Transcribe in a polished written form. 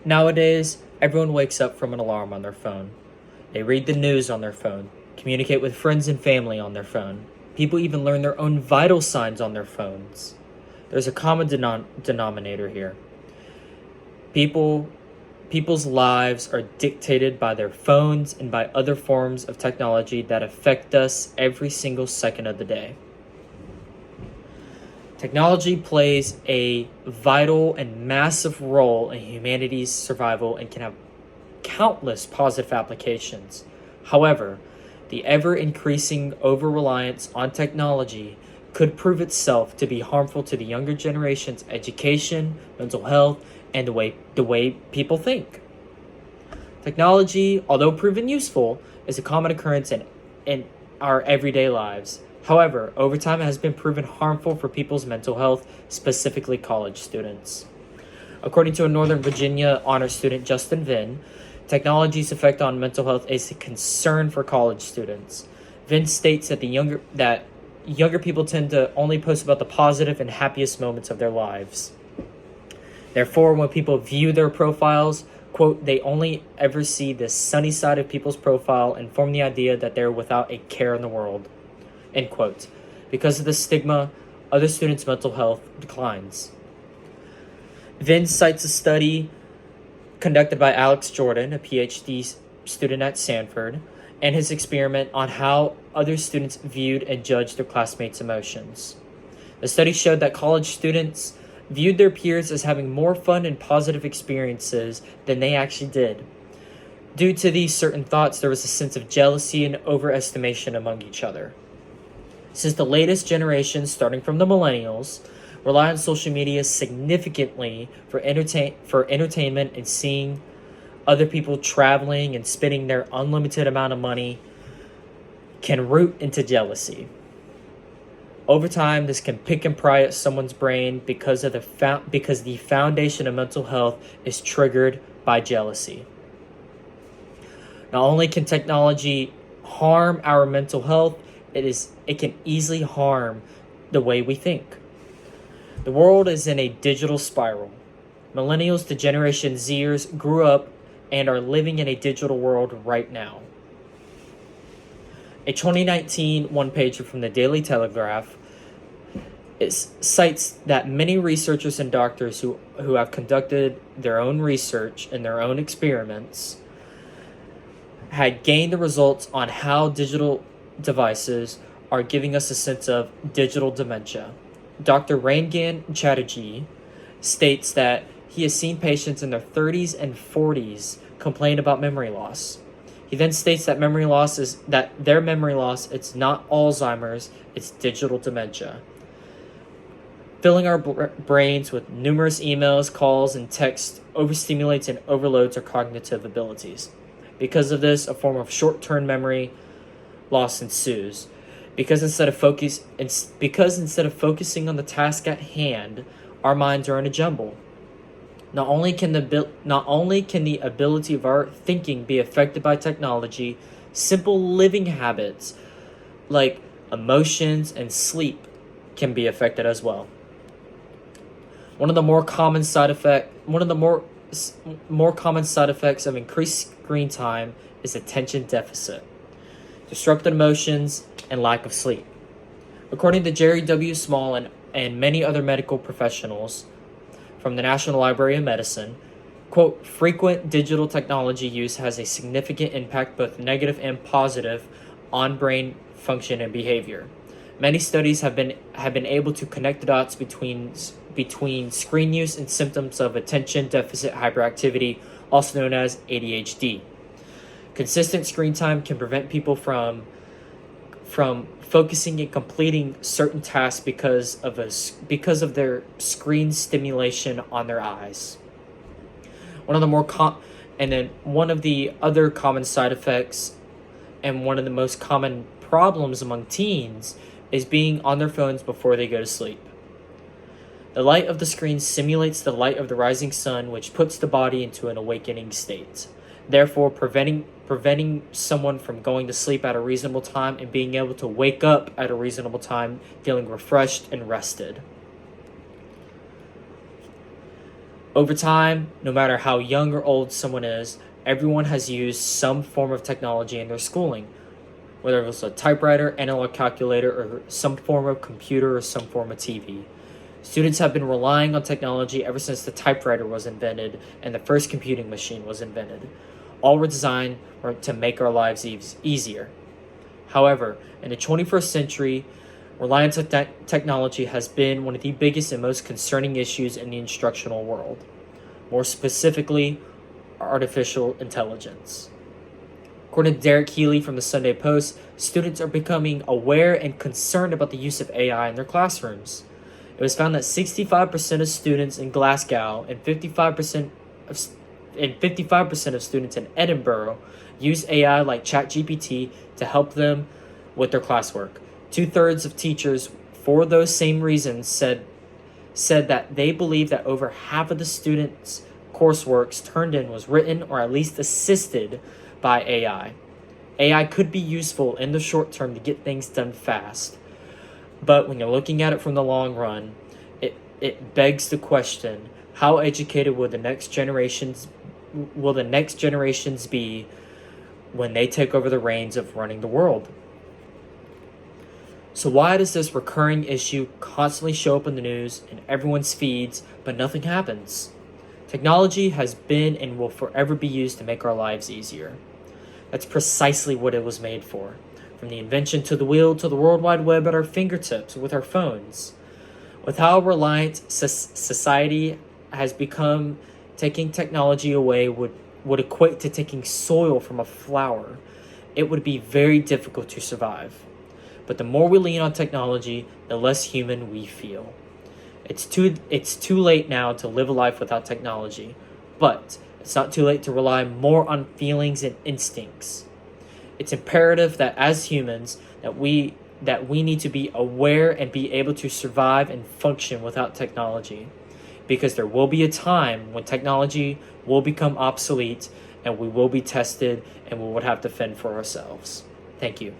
Nowadays, everyone wakes up from an alarm on their phone. They read the news on their phone, communicate with friends and family on their phone. People even learn their own vital signs on their phones. There's a common denominator here. People's lives are dictated by their phones and by other forms of technology that affect us every single second of the day. Technology plays a vital and massive role in humanity's survival and can have countless positive applications. However, the ever-increasing over-reliance on technology could prove itself to be harmful to the younger generation's education, mental health, and the way people think. Technology, although proven useful, is a common occurrence in our everyday lives. However, over time it has been proven harmful for people's mental health, specifically college students. According to a Northern Virginia honor student, Justin Vinn, technology's effect on mental health is a concern for college students. Vinn states that younger people tend to only post about the positive and happiest moments of their lives. Therefore, when people view their profiles, quote, they only ever see the sunny side of people's profile and form the idea that they're without a care in the world, end quote. Because of this stigma, other students' mental health declines. Vinn cites a study conducted by Alex Jordan, a PhD student at Stanford, and his experiment on how other students viewed and judged their classmates' emotions. The study showed that college students viewed their peers as having more fun and positive experiences than they actually did. Due to these certain thoughts, there was a sense of jealousy and overestimation among each other. Since the latest generations, starting from the millennials, rely on social media significantly for entertainment and seeing other people traveling and spending their unlimited amount of money, can root into jealousy. Over time, this can pick and pry at someone's brain because the foundation of mental health is triggered by jealousy. Not only can technology harm our mental health, it can easily harm the way we think. The world is in a digital spiral. Millennials to Generation Zers grew up and are living in a digital world right now. A 2019 one-pager from the Daily Telegraph cites that many researchers and doctors who have conducted their own research and their own experiments had gained the results on how digital devices are giving us a sense of digital dementia. Dr. Rangan Chatterjee states that he has seen patients in their 30s and 40s complain about memory loss. He then states that their memory loss, it's not Alzheimer's, it's digital dementia. Filling our brains with numerous emails, calls, and texts overstimulates and overloads our cognitive abilities. Because of this, a form of short-term memory loss ensues. Because instead of focusing on the task at hand, our minds are in a jumble. Not only can the ability of our thinking be affected by technology, simple living habits like emotions and sleep can be affected as well. One of the more common side effects of increased screen time is attention deficit, disrupted emotions, and lack of sleep. According to Jerry W. Small and many other medical professionals from the National Library of Medicine, quote, frequent digital technology use has a significant impact, both negative and positive, on brain function and behavior. Many studies have been able to connect the dots between screen use and symptoms of attention deficit hyperactivity, also known as ADHD. Consistent screen time can prevent people from focusing and completing certain tasks because of their screen stimulation on their eyes. One of the other common side effects and one of the most common problems among teens is being on their phones before they go to sleep. The light of the screen simulates the light of the rising sun, which puts the body into an awakening state, therefore preventing someone from going to sleep at a reasonable time and being able to wake up at a reasonable time feeling refreshed and rested. Over time, no matter how young or old someone is, everyone has used some form of technology in their schooling, whether it was a typewriter, analog calculator, or some form of computer or some form of TV. Students have been relying on technology ever since the typewriter was invented and the first computing machine was invented. All were designed to make our lives easier. However, in the 21st century, reliance on technology has been one of the biggest and most concerning issues in the instructional world. More specifically, artificial intelligence. According to Derek Healy from the Sunday Post, students are becoming aware and concerned about the use of AI in their classrooms. It was found that 65% of students in Glasgow and 55% of students in Edinburgh use AI like ChatGPT to help them with their classwork. 2/3 of teachers, for those same reasons, said that they believe that over half of the students' coursework turned in was written or at least assisted by AI. AI could be useful in the short term to get things done fast, but when you're looking at it from the long run, it begs the question: how educated will the next generations be when they take over the reins of running the world? So why does this recurring issue constantly show up in the news and everyone's feeds, but nothing happens? Technology has been and will forever be used to make our lives easier. That's precisely what it was made for. From the invention to the wheel to the World Wide Web at our fingertips with our phones. With how reliant society has become, taking technology away would equate to taking soil from a flower. It would be very difficult to survive. But the more we lean on technology, the less human we feel. It's too late now to live a life without technology, but it's not too late to rely more on feelings and instincts. It's imperative that as humans that we need to be aware and be able to survive and function without technology, because there will be a time when technology will become obsolete and we will be tested and we would have to fend for ourselves. Thank you.